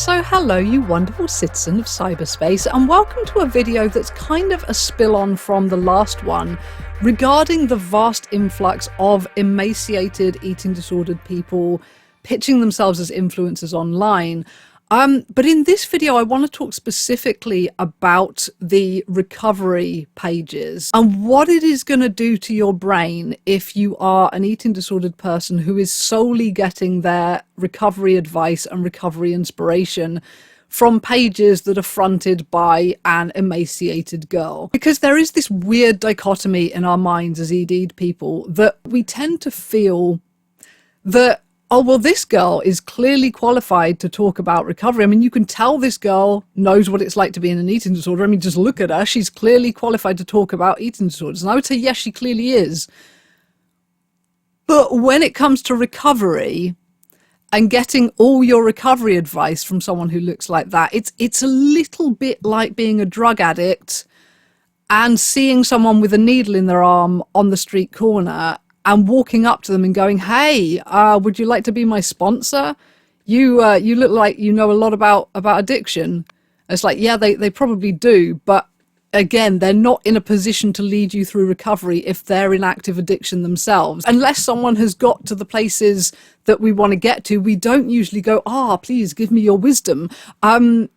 So hello, you wonderful citizen of cyberspace, and welcome to a video that's kind of a spill-on from the last one regarding the vast influx of emaciated, eating disordered people pitching themselves as influencers online. But in this video, I want to talk specifically about the recovery pages and what it is going to do to your brain if you are an eating disordered person who is solely getting their recovery advice and recovery inspiration from pages that are fronted by an emaciated girl. Because there is this weird dichotomy in our minds as ED people that we tend to feel that, oh, well, this girl is clearly qualified to talk about recovery. I mean, you can tell this girl knows what it's like to be in an eating disorder. I mean, just look at her. She's clearly qualified to talk about eating disorders. And I would say, yes, she clearly is. But when it comes to recovery and getting all your recovery advice from someone who looks like that, it's a little bit like being a drug addict and seeing someone with a needle in their arm on the street corner and walking up to them and going, hey, would you like to be my sponsor? You look like you know a lot about addiction. It's like, yeah, they probably do. But again, they're not in a position to lead you through recovery if they're in active addiction themselves. Unless someone has got to the places that we want to get to, we don't usually go, please give me your wisdom. I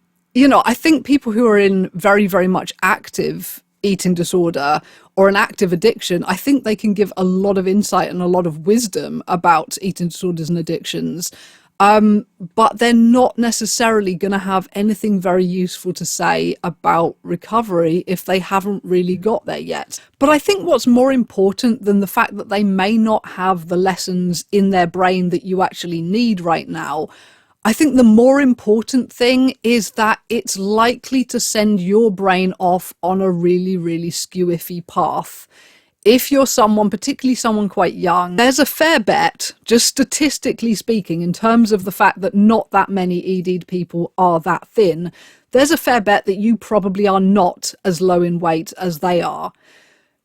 think people who are in very, very much active eating disorder or an active addiction, I think they can give a lot of insight and a lot of wisdom about eating disorders and addictions, but they're not necessarily going to have anything very useful to say about recovery if they haven't really got there yet. But I think what's more important than the fact that they may not have the lessons in their brain that you actually need right now, I think the more important thing is that it's likely to send your brain off on a really, really skew-iffy path. If you're someone, particularly someone quite young, there's a fair bet, just statistically speaking, in terms of the fact that not that many ED'd people are that thin, there's a fair bet that you probably are not as low in weight as they are.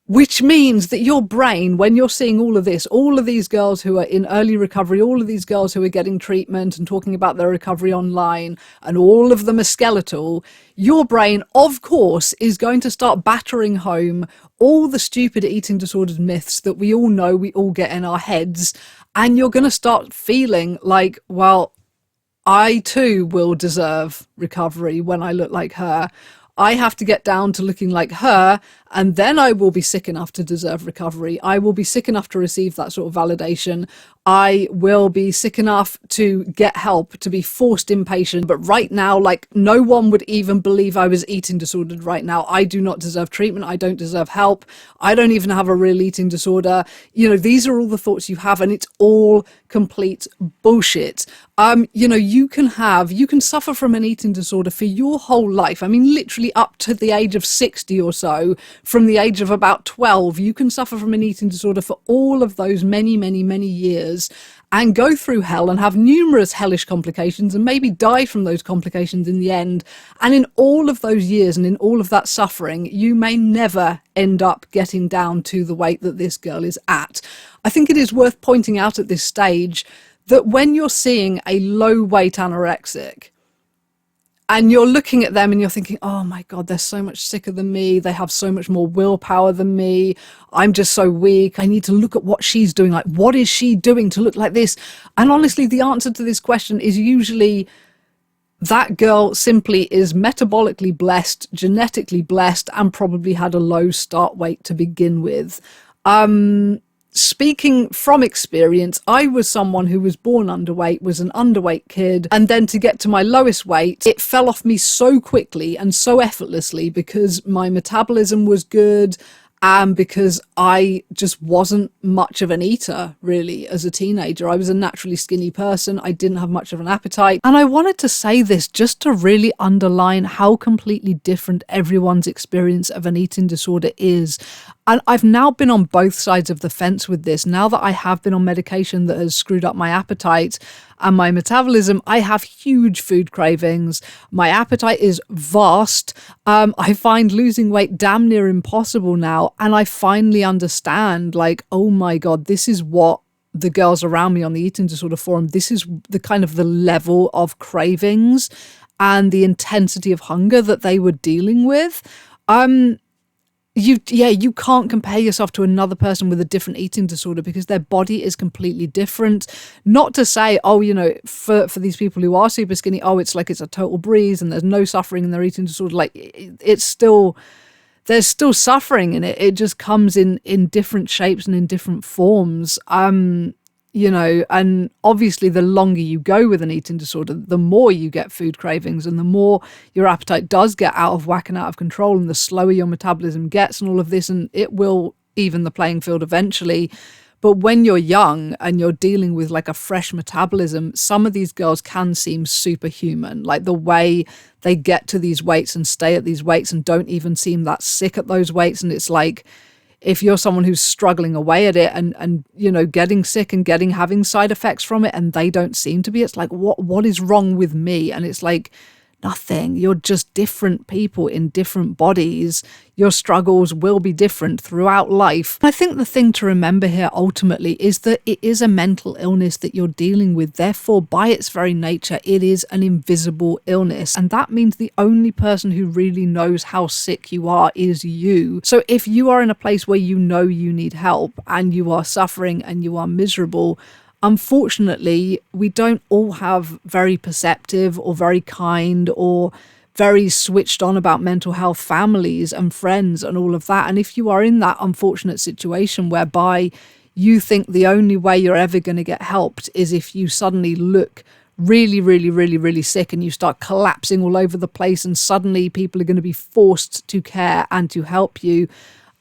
Which means that your brain, when you're seeing all of this, all of these girls who are in early recovery, all of these girls who are getting treatment and talking about their recovery online, and all of them are skeletal, your brain, of course, is going to start battering home all the stupid eating disordered myths that we all know we all get in our heads. And you're going to start feeling like, well, I too will deserve recovery when I look like her. I have to get down to looking like her, and then I will be sick enough to deserve recovery. I will be sick enough to receive that sort of validation. I will be sick enough to get help, to be forced inpatient. But right now, like, no one would even believe I was eating disordered right now. I do not deserve treatment. I don't deserve help. I don't even have a real eating disorder. These are all the thoughts you have, and it's all complete bullshit. You can suffer from an eating disorder for your whole life. I mean, literally up to the age of 60 or so. From the age of about 12, you can suffer from an eating disorder for all of those many, many, many years and go through hell and have numerous hellish complications and maybe die from those complications in the end. And in all of those years and in all of that suffering, you may never end up getting down to the weight that this girl is at. I think it is worth pointing out at this stage that when you're seeing a low weight anorexic, and you're looking at them and you're thinking, oh my God, they're so much sicker than me. They have so much more willpower than me. I'm just so weak. I need to look at what she's doing. Like, what is she doing to look like this? And honestly, the answer to this question is usually that girl simply is metabolically blessed, genetically blessed, and probably had a low start weight to begin with. Speaking from experience, I was someone who was born underweight, was an underweight kid, and then to get to my lowest weight, it fell off me so quickly and so effortlessly because my metabolism was good and because I just wasn't much of an eater, really, as a teenager. I was a naturally skinny person. I didn't have much of an appetite. And I wanted to say this just to really underline how completely different everyone's experience of an eating disorder is. And I've now been on both sides of the fence with this. Now that I have been on medication that has screwed up my appetite and my metabolism, I have huge food cravings. My appetite is vast. I find losing weight damn near impossible now. And I finally understand, like, oh my God, this is what the girls around me on the eating disorder forum, this is the kind of the level of cravings and the intensity of hunger that they were dealing with. You can't compare yourself to another person with a different eating disorder because their body is completely different. Not to say, for these people who are super skinny, it's like it's a total breeze and there's no suffering in their eating disorder. Like it's still, there's still suffering in it. It just comes in different shapes and in different forms. And obviously the longer you go with an eating disorder, the more you get food cravings and the more your appetite does get out of whack and out of control, and the slower your metabolism gets and all of this, and it will even the playing field eventually. But when you're young and you're dealing with like a fresh metabolism, some of these girls can seem superhuman, like the way they get to these weights and stay at these weights and don't even seem that sick at those weights. And it's like, if you're someone who's struggling away at it and getting sick and having side effects from it, and they don't seem to be, it's like, what is wrong with me? And it's like, nothing. You're just different people in different bodies. Your struggles will be different throughout life. I think the thing to remember here ultimately is that it is a mental illness that you're dealing with. Therefore, by its very nature, it is an invisible illness. And that means the only person who really knows how sick you are is you. So if you are in a place where you know you need help and you are suffering and you are miserable, unfortunately, we don't all have very perceptive or very kind or very switched on about mental health families and friends and all of that. And if you are in that unfortunate situation whereby you think the only way you're ever going to get helped is if you suddenly look really, really, really, really sick and you start collapsing all over the place, and suddenly people are going to be forced to care and to help you,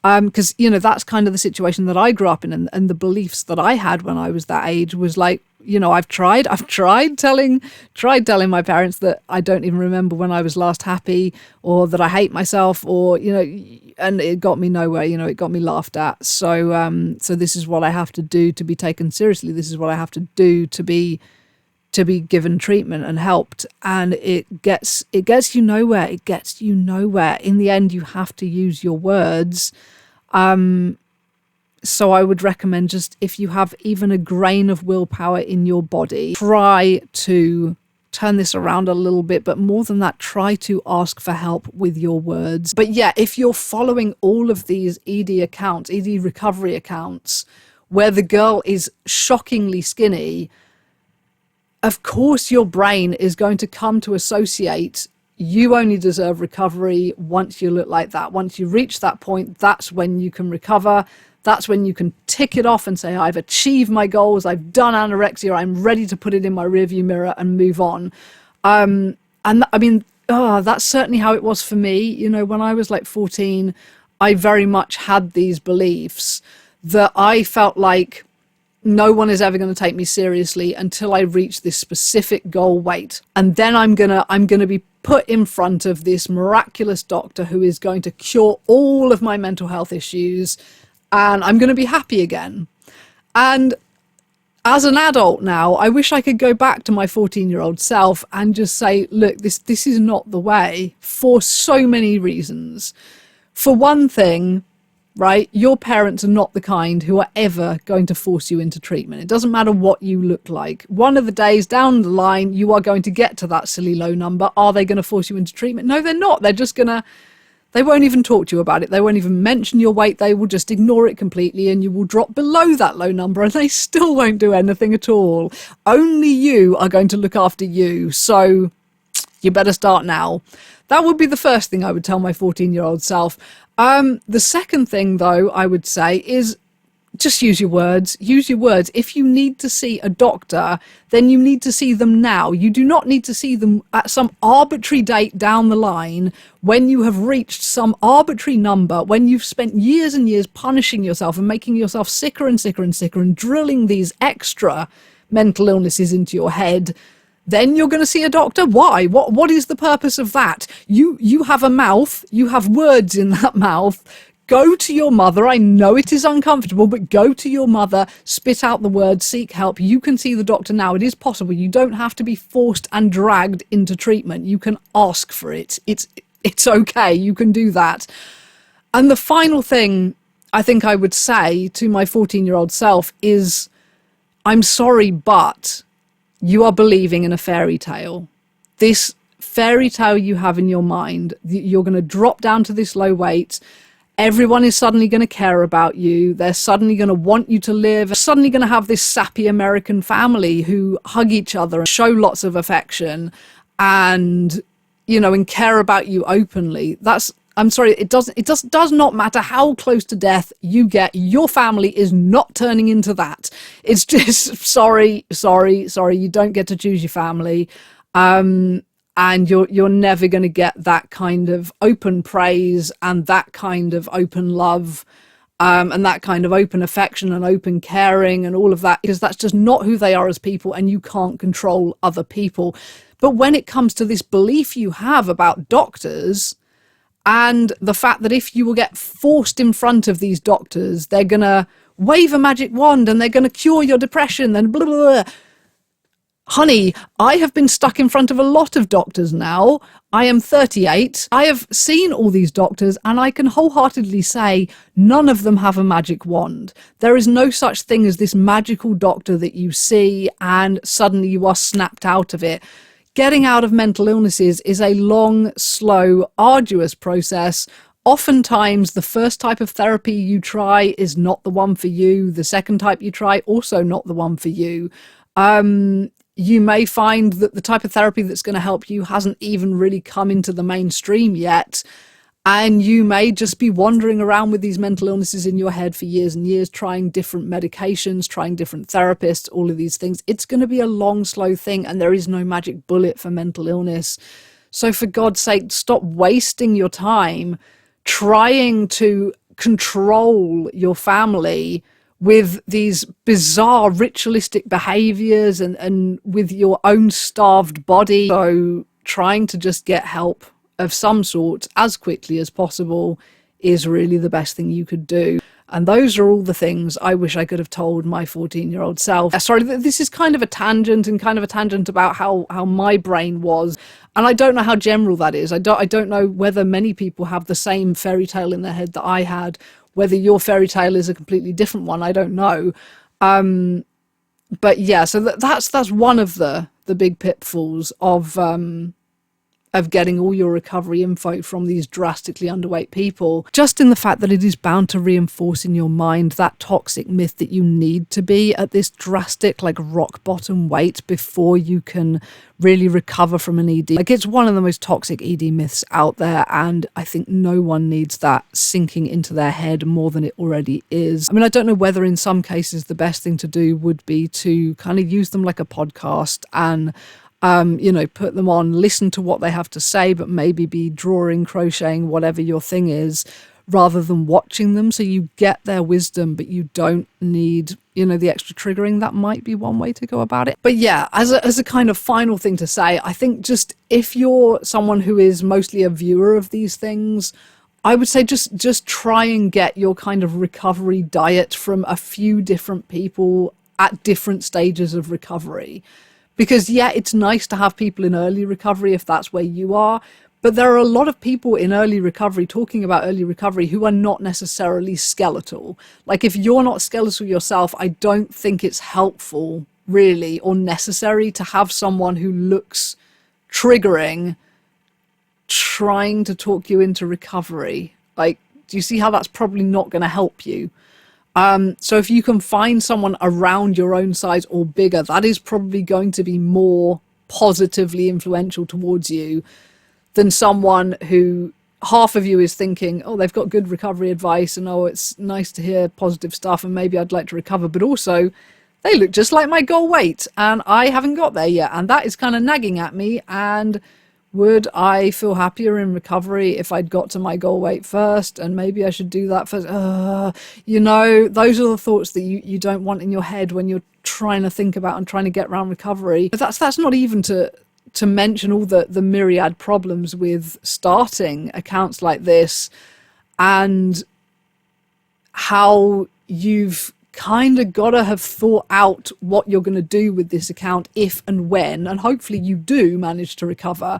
because that's kind of the situation that I grew up in, and the beliefs that I had when I was that age was like, I've tried telling my parents that I don't even remember when I was last happy, or that I hate myself, or and it got me nowhere. It got me laughed at. So this is what I have to do to be taken seriously. This is what I have to do to be given treatment and helped, and it gets you nowhere. It gets you nowhere. In the end, you have to use your words. So I would recommend, just if you have even a grain of willpower in your body, try to turn this around a little bit, but more than that, try to ask for help with your words. But yeah, if you're following all of these ED accounts, ED recovery accounts, where the girl is shockingly skinny, of course your brain is going to come to associate you only deserve recovery once you look like that. Once you reach that point, that's when you can recover. That's when you can tick it off and say, I've achieved my goals, I've done anorexia, I'm ready to put it in my rearview mirror and move on. And I mean, that's certainly how it was for me. When I was like 14, I very much had these beliefs that I felt like no one is ever going to take me seriously until I reach this specific goal weight. And then I'm going to be put in front of this miraculous doctor who is going to cure all of my mental health issues, and I'm going to be happy again. And as an adult now, I wish I could go back to my 14-year-old self and just say, look, this is not the way, for so many reasons. For one thing, right, your parents are not the kind who are ever going to force you into treatment. It doesn't matter what you look like. One of the days down the line, you are going to get to that silly low number. Are they going to force you into treatment? No, they're not. They're just going to, they won't even talk to you about it. They won't even mention your weight. They will just ignore it completely, and you will drop below that low number, and they still won't do anything at all. Only you are going to look after you. So you better start now. That would be the first thing I would tell my 14-year-old self. The second thing, though, I would say is just use your words. Use your words. If you need to see a doctor, then you need to see them now. You do not need to see them at some arbitrary date down the line when you have reached some arbitrary number, when you've spent years and years punishing yourself and making yourself sicker and sicker and sicker and drilling these extra mental illnesses into your head. Then you're going to see a doctor. Why? What is the purpose of that? You have a mouth. You have words in that mouth. Go to your mother. I know it is uncomfortable, but go to your mother, spit out the words, seek help. You can see the doctor now. It is possible. You don't have to be forced and dragged into treatment. You can ask for it. It's okay. You can do that. And the final thing I think I would say to my 14-year-old self is, I'm sorry, but you are believing in a fairy tale. This fairy tale you have in your mind, you're going to drop down to this low weight. Everyone is suddenly going to care about you. They're suddenly going to want you to live. They're suddenly going to have this sappy American family who hug each other and show lots of affection and, and care about you openly. I'm sorry, it does not matter how close to death you get. Your family is not turning into that. It's just, sorry, you don't get to choose your family. And you're never going to get that kind of open praise and that kind of open love, and that kind of open affection and open caring and all of that, because that's just not who they are as people, and you can't control other people. But when it comes to this belief you have about doctors and the fact that if you will get forced in front of these doctors, they're going to wave a magic wand and they're going to cure your depression and blah, blah, blah. Honey, I have been stuck in front of a lot of doctors now. I am 38. I have seen all these doctors and I can wholeheartedly say none of them have a magic wand. There is no such thing as this magical doctor that you see and suddenly you are snapped out of it. Getting out of mental illnesses is a long, slow, arduous process. Oftentimes, the first type of therapy you try is not the one for you. The second type you try, also not the one for you. You may find that the type of therapy that's going to help you hasn't even really come into the mainstream yet. And you may just be wandering around with these mental illnesses in your head for years and years, trying different medications, trying different therapists, all of these things. It's going to be a long, slow thing, and there is no magic bullet for mental illness. So for God's sake, stop wasting your time trying to control your family with these bizarre ritualistic behaviors and with your own starved body. So trying to just get help of some sort as quickly as possible is really the best thing you could do. And those are all the things I wish I could have told my 14-year-old self. Sorry, this is kind of a tangent about how my brain was. And I don't know how general that is. I don't know whether many people have the same fairy tale in their head that I had. Whether your fairy tale is a completely different one, I don't know. But yeah, so that's one of the big pitfalls of getting all your recovery info from these drastically underweight people, just in the fact that it is bound to reinforce in your mind that toxic myth that you need to be at this drastic, like rock bottom weight before you can really recover from an ED. Like, it's one of the most toxic ED myths out there, and I think no one needs that sinking into their head more than it already is. I mean, I don't know whether in some cases the best thing to do would be to kind of use them like a podcast and put them on, listen to what they have to say, but maybe be drawing, crocheting, whatever your thing is, rather than watching them. So you get their wisdom, but you don't need, the extra triggering. That might be one way to go about it. But yeah, as a kind of final thing to say, I think just if you're someone who is mostly a viewer of these things, I would say just try and get your kind of recovery diet from a few different people at different stages of recovery. Because, yeah, it's nice to have people in early recovery if that's where you are. But there are a lot of people in early recovery talking about early recovery who are not necessarily skeletal. Like, if you're not skeletal yourself, I don't think it's helpful, really, or necessary to have someone who looks triggering trying to talk you into recovery. Like, do you see how that's probably not going to help you? So if you can find someone around your own size or bigger, that is probably going to be more positively influential towards you than someone who half of you is thinking, oh, they've got good recovery advice and, oh, it's nice to hear positive stuff and maybe I'd like to recover, but also they look just like my goal weight and I haven't got there yet. And that is kind of nagging at me. And would I feel happier in recovery if I'd got to my goal weight first? And maybe I should do that first. Those are the thoughts that you don't want in your head when you're trying to think about and trying to get around recovery. But that's not even to mention all the myriad problems with starting accounts like this and how you've kind of got to have thought out what you're going to do with this account if and when, and hopefully you do manage to recover.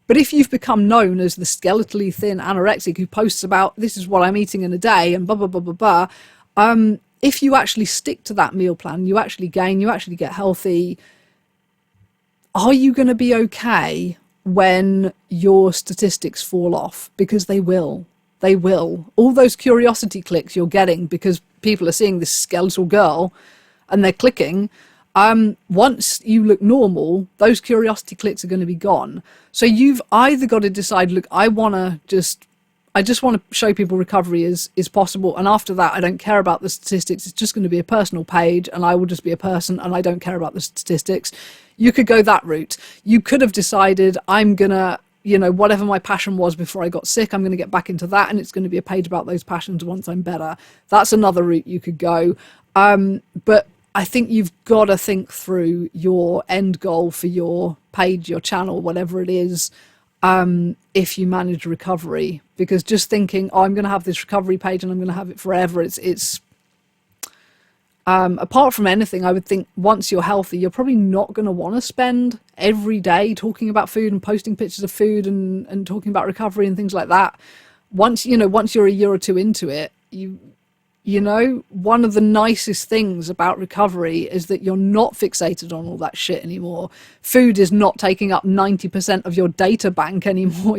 But if you've become known as the skeletally thin anorexic who posts about this is what I'm eating in a day and blah, blah, blah, blah, blah, if you actually stick to that meal plan, you actually gain, you actually get healthy, are you going to be okay when your statistics fall off? Because they will. They will. All those curiosity clicks you're getting because people are seeing this skeletal girl and they're clicking. Once you look normal, those curiosity clicks are going to be gone. So you've either got to decide, look, I just want to show people recovery is possible. And after that, I don't care about the statistics. It's just going to be a personal page and I will just be a person and I don't care about the statistics. You could go that route. You could have decided I'm going to, whatever my passion was before I got sick, I'm going to get back into that. And it's going to be a page about those passions once I'm better. That's another route you could go. But I think you've got to think through your end goal for your page, your channel, whatever it is. If you manage recovery, because just thinking, oh, I'm going to have this recovery page and I'm going to have it forever. It's apart from anything, I would think once you're healthy, you're probably not going to want to spend every day talking about food and posting pictures of food and talking about recovery and things like that. Once you're a year or two into it, one of the nicest things about recovery is that you're not fixated on all that shit anymore. Food is not taking up 90% of your data bank anymore.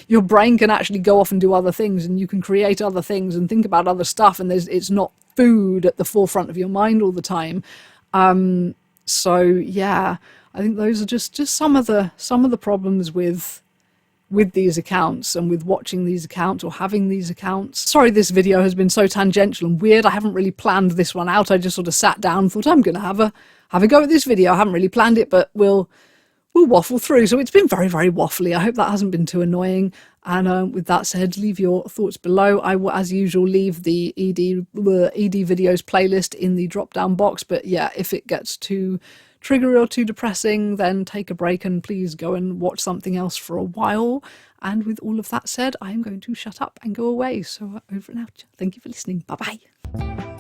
Your brain can actually go off and do other things and you can create other things and think about other stuff. And it's not food at the forefront of your mind all the time. So yeah, I think those are just some of the problems with these accounts and with watching these accounts or having these accounts. Sorry this video has been so tangential and weird. I haven't really planned this one out. I just sort of sat down and thought I'm going to have a go at this video. I haven't really planned it, but we'll waffle through. So it's been very, very waffly. I hope that hasn't been too annoying. And with that said, leave your thoughts below. I will, as usual, leave the ED videos playlist in the drop-down box. But yeah, if it gets too triggery or too depressing, then take a break and please go and watch something else for a while. And with all of that said, I am going to shut up and go away. So over and out. Thank you for listening. Bye-bye.